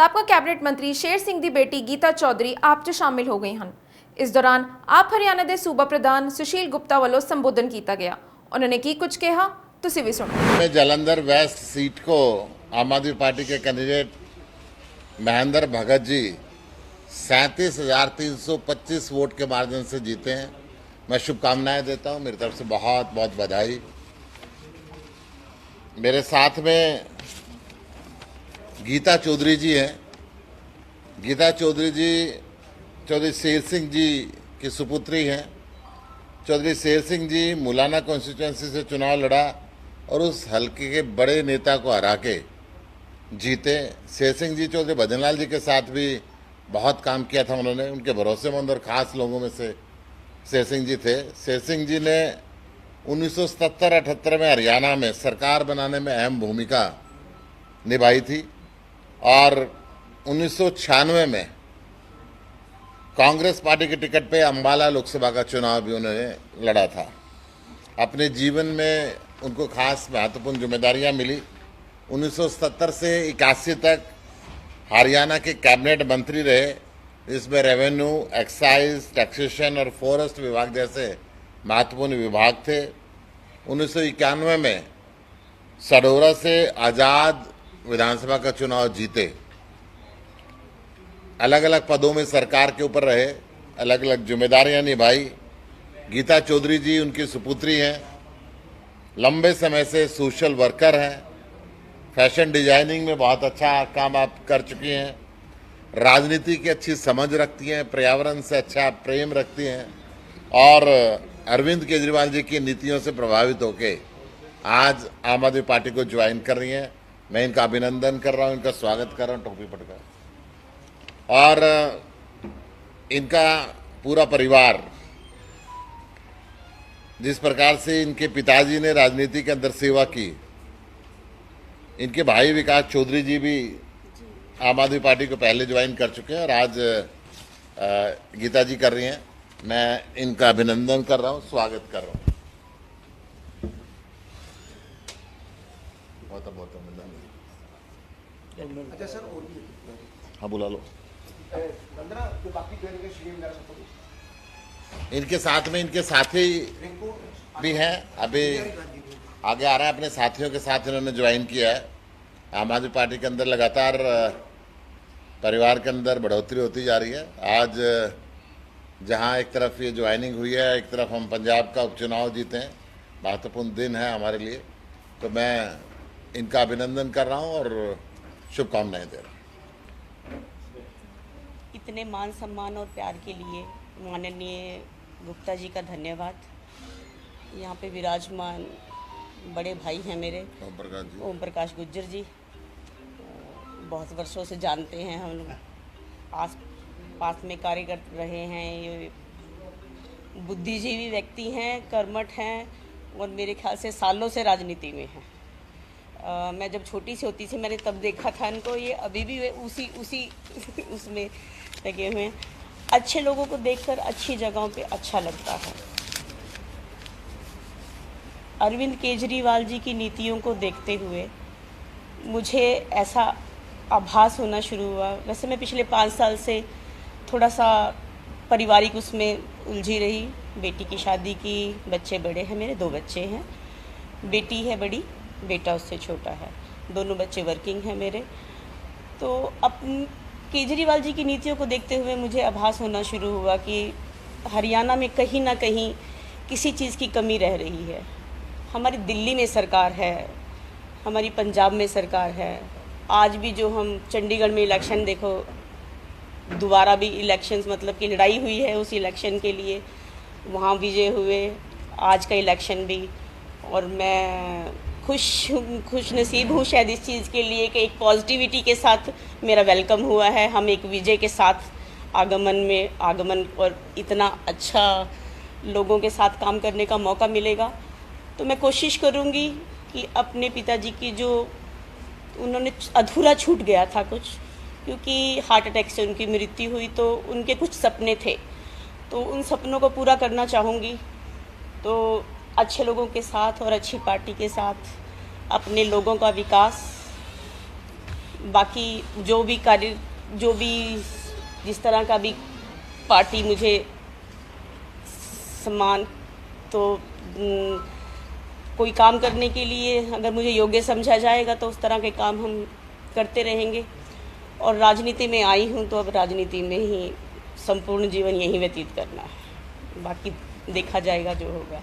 ਸਾਬਕਾ ਕੈਬਨਿਟ ਮੰਤਰੀ ਸ਼ੇਰ ਸਿੰਘ ਦੀ ਬੇਟੀ ਗੀਤਾ ਚੌਧਰੀ ਆਪ 'ਚ ਸ਼ਾਮਿਲ ਹੋ ਗਈ ਹਨ। ਇਸ ਦੌਰਾਨ ਆਪ ਹਰਿਆਣਾ ਦੇ ਸੂਬਾ ਪ੍ਰਧਾਨ ਸੁਸ਼ੀਲ ਗੁप्ता ਵੱਲੋਂ ਸੰਬੋਧਨ ਕੀਤਾ ਗਿਆ। ਉਹਨਾਂ ਨੇ ਕੀ ਕੁਝ ਕਿਹਾ, ਤੁਸੀਂ ਵੀ ਸੁਣੋ। जालंधर वेस्ट सीट को आम आदमी पार्टी के कैंडिडेट महेंद्र भगत जी 37,325 वोट के मार्जिन से जीते हैं। मैं शुभकामनाएं देता हूं, मेरी तरफ से बहुत बहुत बधाई। मेरे साथ में गीता चौधरी जी हैं। गीता चौधरी जी चौधरी शेर सिंह जी की सुपुत्री हैं। चौधरी शेर सिंह जी मुलाना कॉन्स्टिट्यूंसी से चुनाव लड़ा और उस हल्के के बड़े नेता को हरा के जीते। शेर सिंह जी चौधरी भजनलाल जी के साथ भी बहुत काम किया था उन्होंने। उनके भरोसेमंद और ख़ास लोगों में से शेर सिंह जी थे। शेर सिंह जी ने 1977-78 में हरियाणा में सरकार बनाने में अहम भूमिका निभाई थी और 1996 में कांग्रेस पार्टी के टिकट पे अंबाला लोकसभा का चुनाव भी उन्होंने लड़ा था। अपने जीवन में उनको खास महत्वपूर्ण जिम्मेदारियां मिली। 1970 से 81 तक हरियाणा के कैबिनेट मंत्री रहे। इसमें रेवेन्यू, एक्साइज, टैक्सेशन और फॉरेस्ट विभाग जैसे महत्वपूर्ण विभाग थे। 1991 में सडोरा से आज़ाद विधानसभा का चुनाव जीते। अलग अलग पदों में सरकार के ऊपर रहे, अलग अलग जिम्मेदारियां निभाई। गीता चौधरी जी उनकी सुपुत्री हैं। लंबे समय से सोशल वर्कर हैं। फैशन डिजाइनिंग में बहुत अच्छा काम आप कर चुकी हैं। राजनीति की अच्छी समझ रखती हैं, पर्यावरण से अच्छा प्रेम रखती हैं और अरविंद केजरीवाल जी की नीतियों से प्रभावित होकर आज आम आदमी पार्टी को ज्वाइन कर रही हैं। मैं इनका अभिनंदन कर रहा हूं, इनका स्वागत कर रहा हूं टोपी पटका। और इनका पूरा परिवार जिस प्रकार से इनके पिताजी ने राजनीति के अंदर सेवा की, इनके भाई विकास चौधरी जी भी आम आदमी पार्टी को पहले ज्वाइन कर चुके हैं और आज गीता जी कर रही हैं। मैं इनका अभिनंदन कर रहा हूं, स्वागत कर रहा हूं। बहुत अच्छा सर, और भी हाँ बुला लो। 15 जो बाकी इनके साथ में इनके साथी भी हैं। अभी आगे आ रहा है, अपने साथियों के साथ इन्होंने ज्वाइन किया है। आम आदमी पार्टी के अंदर लगातार परिवार के अंदर बढ़ोतरी होती जा रही है। आज जहां एक तरफ ये ज्वाइनिंग हुई है, एक तरफ हम पंजाब का उपचुनाव जीते हैं। महत्वपूर्ण दिन है हमारे लिए, तो मैं इनका अभिनंदन कर रहा हूं और शुभकामनाएं दे रहा हूं। इतने मान सम्मान और प्यार के लिए माननीय गुप्ता जी का धन्यवाद। यहाँ पे विराजमान बड़े भाई हैं मेरे, ओम प्रकाश गुज्जर जी, बहुत वर्षों से जानते हैं हम लोग, आस पास में कार्य कर रहे हैं। ये बुद्धिजीवी व्यक्ति हैं, कर्मठ हैं और मेरे ख्याल से सालों से राजनीति में हैं। मैं जब छोटी सी होती थी मैंने तब देखा था इनको, ये अभी भी उसी उसमें लगे हुए हैं। अच्छे लोगों को देखकर अच्छी जगहों पे अच्छा लगता है। अरविंद केजरीवाल जी की नीतियों को देखते हुए मुझे ऐसा आभास होना शुरू हुआ। वैसे मैं पिछले 5 साल से थोड़ा सा पारिवारिक उसमें उलझी रही। बेटी की शादी की, बच्चे बड़े हैं, मेरे 2 बच्चे हैं। बेटी है बड़ी, बेटा उससे छोटा है। दोनों बच्चे वर्किंग हैं मेरे। तो अब केजरीवाल जी की नीतियों को देखते हुए मुझे आभास होना शुरू हुआ कि हरियाणा में कहीं ना कहीं किसी चीज़ की कमी रह रही है। हमारी दिल्ली में सरकार है, हमारी पंजाब में सरकार है। आज भी जो हम चंडीगढ़ में इलेक्शन देखो, दोबारा भी इलेक्शंस मतलब कि लड़ाई हुई है उस इलेक्शन के लिए, वहाँ विजय हुए। आज का इलेक्शन भी, और मैं खुश नसीब हूँ शायद इस चीज़ के लिए कि एक पॉजिटिविटी के साथ मेरा वेलकम हुआ है। हम एक विजय के साथ आगमन और इतना अच्छा लोगों के साथ काम करने का मौका मिलेगा। तो मैं कोशिश करूँगी कि अपने पिताजी की जो उन्होंने अधूरा छूट गया था कुछ, क्योंकि हार्ट अटैक से उनकी मृत्यु हुई, तो उनके कुछ सपने थे, तो उन सपनों को पूरा करना चाहूँगी। तो अच्छे लोगों के साथ और अच्छी पार्टी के साथ अपने लोगों का विकास, बाकी जो भी कार्य, जो भी जिस तरह का भी पार्टी मुझे सम्मान, तो कोई काम करने के लिए अगर मुझे योग्य समझा जाएगा तो उस तरह के काम हम करते रहेंगे। और राजनीति में आई हूँ तो अब राजनीति में ही संपूर्ण जीवन यहीं व्यतीत करना है, बाकी देखा जाएगा जो होगा।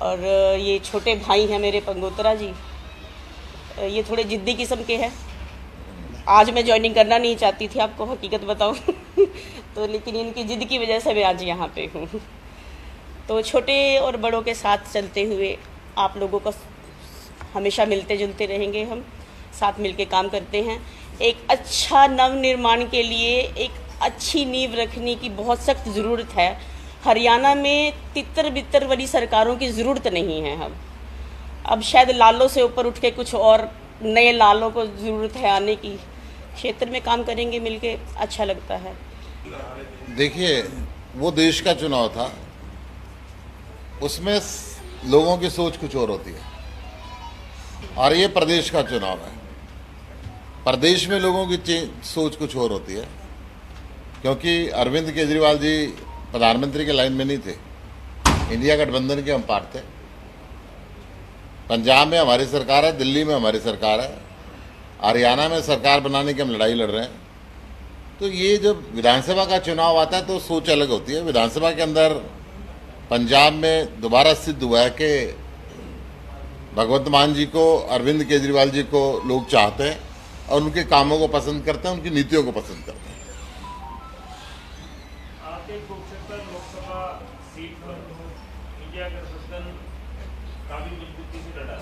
और ये छोटे भाई हैं मेरे पंगोत्रा जी, ये थोड़े जिद्दी किस्म के हैं। आज मैं ज्वाइनिंग करना नहीं चाहती थी, आपको हकीकत बताऊं तो, लेकिन इनकी जिद की वजह से मैं आज यहाँ पे हूँ। तो छोटे और बड़ों के साथ चलते हुए आप लोगों को हमेशा मिलते जुलते रहेंगे, हम साथ मिलके काम करते हैं। एक अच्छा नव निर्माण के लिए एक अच्छी नींव रखने की बहुत सख्त ज़रूरत है। हरियाणा में तितर बितर वाली सरकारों की ज़रूरत नहीं है। हम अब शायद लालों से ऊपर उठ के कुछ और नए लालों को ज़रूरत है आने की। क्षेत्र में काम करेंगे मिलके, अच्छा लगता है। देखिए, वो देश का चुनाव था, उसमें लोगों की सोच कुछ और होती है, और ये प्रदेश का चुनाव है। प्रदेश में लोगों की सोच कुछ और होती है, क्योंकि अरविंद केजरीवाल जी प्रधानमंत्री के लाइन में नहीं थे, इंडिया गठबंधन के हम पार्ट थे। पंजाब में हमारी सरकार है, दिल्ली में हमारी सरकार है, हरियाणा में सरकार बनाने की हम लड़ाई लड़ रहे हैं। तो ये जब विधानसभा का चुनाव आता है तो सोच अलग होती है। विधानसभा के अंदर पंजाब में दोबारा सिद्ध हुआ है कि भगवंत मान जी को, अरविंद केजरीवाल जी को लोग चाहते हैं और उनके कामों को पसंद करते हैं, उनकी नीतियों को पसंद करते हैं। आपके कुरुक्षेत्र लोकसभा सीट पर इंडिया गठबंधन काफी मजबूती से लड़ा,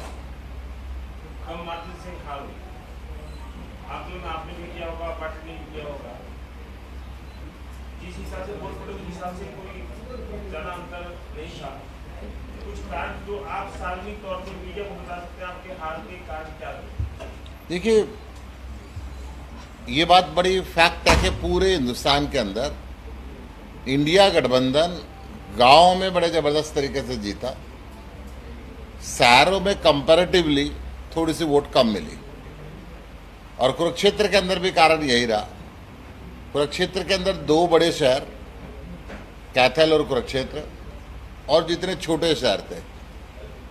कम मार्जिन से हार हुई। आकलन आपने भी किया होगा, पार्टी ने भी किया होगा। जिस हिसाब से वोट पड़े उस हिसाब से कोई ज्यादा अंतर नहीं था। कुछ कारण जो आप सार्वजनिक तौर पर मीडिया को बता सकते हैं, आपके हार के कारण क्या थे? देखिए, ये बात बड़ी फैक्ट है कि पूरे हिंदुस्तान के अंदर इंडिया गठबंधन गांवों में बड़े जबरदस्त तरीके से जीता, शहरों में कंपैरेटिवली थोड़ी सी वोट कम मिली। और कुरुक्षेत्र के अंदर भी कारण यही रहा। कुरुक्षेत्र के अंदर दो बड़े शहर, कैथल और कुरुक्षेत्र, और जितने छोटे शहर थे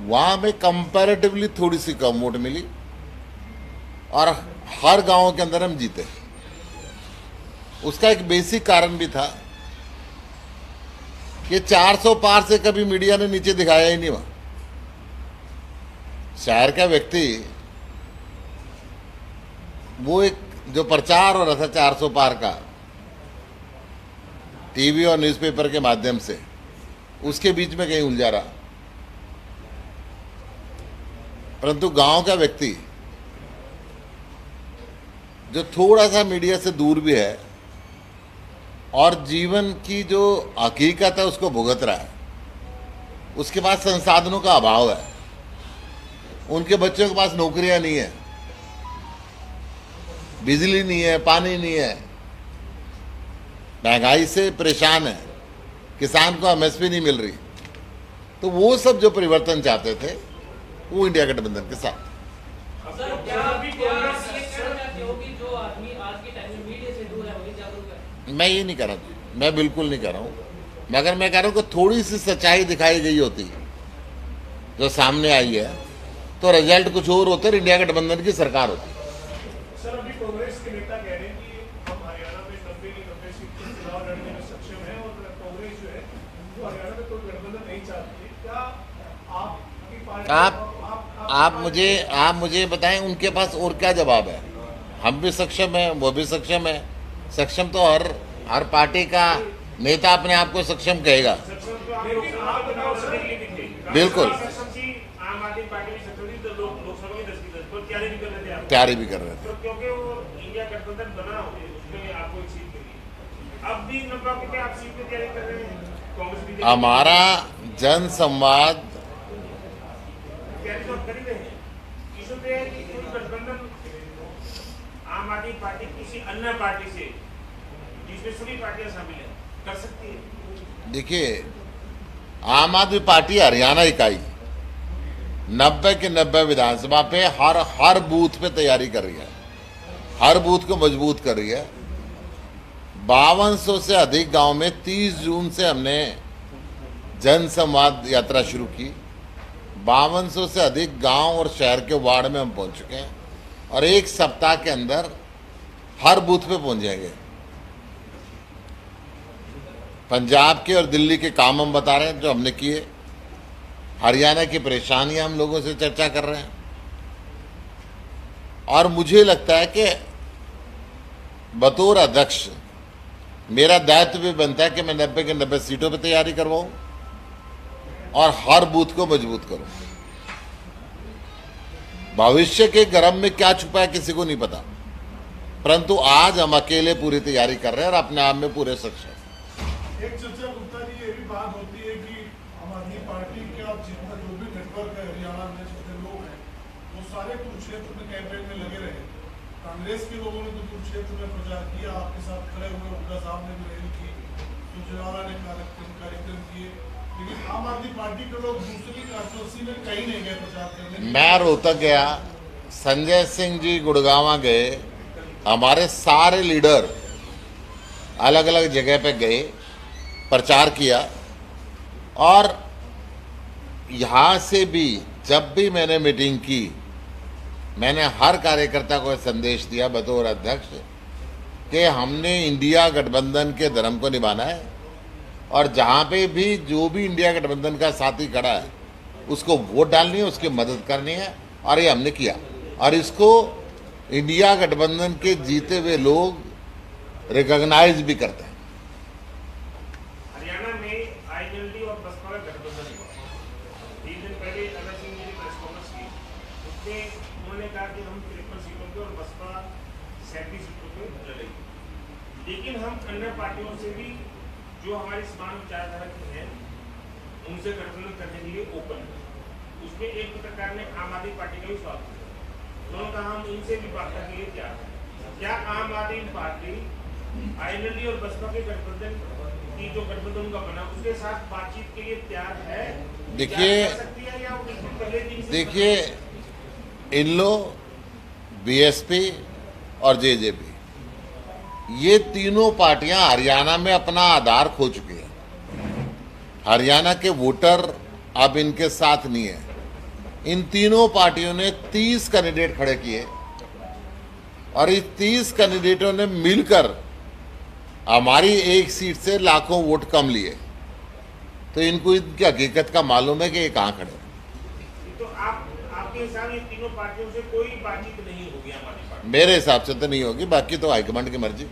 वहाँ में कंपैरेटिवली थोड़ी सी कम वोट मिली, और हर गांव के अंदर हम जीते। उसका एक बेसिक कारण भी था कि 400 पार से कभी मीडिया ने नीचे दिखाया ही नहीं। वहां शहर का व्यक्ति वो एक जो प्रचार हो रहा था 400 पार का टीवी और न्यूज़पेपर के माध्यम से, उसके बीच में कहीं उलझा रहा। परंतु गांव का व्यक्ति जो थोड़ा सा मीडिया से दूर भी है और जीवन की जो हकीकत है उसको भुगत रहा है, उसके पास संसाधनों का अभाव है, उनके बच्चों के पास नौकरियां नहीं है, बिजली नहीं है, पानी नहीं है, महंगाई से परेशान है, किसान को एमएसपी नहीं मिल रही। तो वो सब जो परिवर्तन चाहते थे वो इंडिया गठबंधन के साथ। मैं ये नहीं कर रहा, मैं बिल्कुल नहीं कर रहा हूँ, मगर मैं कह रहा हूँ कि थोड़ी सी सच्चाई दिखाई गई होती जो सामने आई है तो रिजल्ट कुछ और होते, इंडिया गठबंधन की सरकार होती। सर, अभी कांग्रेस के नेता कह रहे हैं कि हम हरियाणा में 90 सीट पर चुनाव लड़ने में सक्षम है और कांग्रेस जो है वो हरियाणा में कोई गठबंधन नहीं चाहती है। क्या आपकी पार्टी आप मुझे बताएं उनके पास और क्या जवाब है? हम भी सक्षम है, वो भी सक्षम है। सक्षम तो हर पार्टी का नेता अपने आप को सक्षम कहेगा। बिल्कुल, आम आदमी पार्टी में सक्षम थी तो लोकसभा में 10 की 10 पर तैयारी भी कर रहे थे आप। तैयारी भी कर रहे थे तो क्योंकि वो इंडिया गठबंधन बना उसमें आपको एक सीट मिली। अब भी मतलब कि आप सीट पे तैयारी कर रहे हैं, कांग्रेस भी हमारा जन संवाद तैयारी तो कर ही रहे हैं। इशू तो है कि कोई गठबंधन आम आदमी पार्टी किसी अन्य पार्टी से जिसमें सभी पार्टियां शामिल हैं कर सकती है। देखिए, आम आदमी पार्टी हरियाणा इकाई 90 के 90 विधानसभा पे हर बूथ पे तैयारी कर रही है। हर बूथ को मजबूत कर रही है। 5200 से अधिक गांव में 30 जून से हमने जन संवाद यात्रा शुरू की। 5200 से अधिक गांव और शहर के वार्ड में हम पहुंच चुके हैं और एक सप्ताह के अंदर हर बूथ पे पहुंच जाएंगे। पंजाब के और दिल्ली के काम हम बता रहे हैं जो हमने किए। हरियाणा की परेशानियां हम लोगों से चर्चा कर रहे हैं और मुझे लगता है कि बतौर अध्यक्ष मेरा दायित्व भी बनता है कि मैं 90 के 90 सीटों पर तैयारी करवाऊं और हर बूथ को मजबूत करूं। भविष्य के गर्भ में क्या छुपा है किसी को नहीं पता, परंतु आज हम अकेले पूरी तैयारी कर रहे हैं और अपने आप में पूरे सक्षम। एक चर्चा गुप्ता जी ये भी बात होती है कि आम आदमी पार्टी के आप जितना जो भी नेटवर्क है हरियाणा में जितने लोग हैं वो सारे कुरुक्षेत्र में कैंपेन में लगे रहे। कांग्रेस के लोगों ने तो कुरुक्षेत्र में प्रचार किया, आपके साथ खड़े हुए उनका साहब ने भी रैली की, सुरजेवाला ने कार्यक्रम किए, लेकिन आम आदमी पार्टी के लोग दूसरी कांस्टिट्यूंसी में कहीं नहीं गए प्रचार करने। मैं रोहतक गया, संजय सिंह जी गुड़गांव गए, हमारे सारे लीडर अलग अलग जगह पे गए, प्रचार किया और यहाँ से भी जब भी मैंने मीटिंग की मैंने हर कार्यकर्ता को संदेश दिया बतौर अध्यक्ष कि हमने इंडिया गठबंधन के धर्म को निभाना है और जहाँ पे भी जो भी इंडिया गठबंधन का साथी खड़ा है उसको वोट डालनी है, उसकी मदद करनी है और ये हमने किया और इसको इंडिया गठबंधन के जीते हुए लोग रिकॉग्नाइज भी करते हैं। हरियाणा में आईएनएलडी और बसपा का गठबंधन हुआ। 3 दिन पहले अमर सिंह जी ने प्रेस कॉन्फ्रेंस की, उसमें उन्होंने कहा कि हम 53 सीटों पे और बसपा 37 सीटों पे लड़ेगी। लेकिन हम अन्य पार्टियों से भी जो हमारी समान विचारधारा की है उनसे गठबंधन करने के लिए ओपन है। उसमें एक पत्रकार ने आम आदमी पार्टी का भी सवाल किया, उन्होंने कहा हम इनसे भी बात करने के लिए तैयार हैं। क्या आम आदमी पार्टी आईएनएलडी और बसपा के गठबंधन की जो गठबंधन का बना उसके साथ बातचीत के लिए तैयार है? देखिए इन लोग बीएसपी और जेजेपी ये तीनों पार्टियां हरियाणा में अपना आधार खो चुकी हैं। हरियाणा के वोटर अब इनके साथ नहीं है। इन तीनों पार्टियों ने 30 कैंडिडेट खड़े किए और इस 30 कैंडिडेटों ने मिलकर हमारी एक सीट से लाखों वोट कम लिए, तो इनको इनकी हकीकत का मालूम है कि ये कहाँ खड़े हैं। तो आपके हिसाब ये तीनों पार्टियों से कोई बातचीत नहीं होगी हमारी पार्टी? मेरे हिसाब से तो नहीं होगी, बाकी तो हाईकमांड की मर्जी।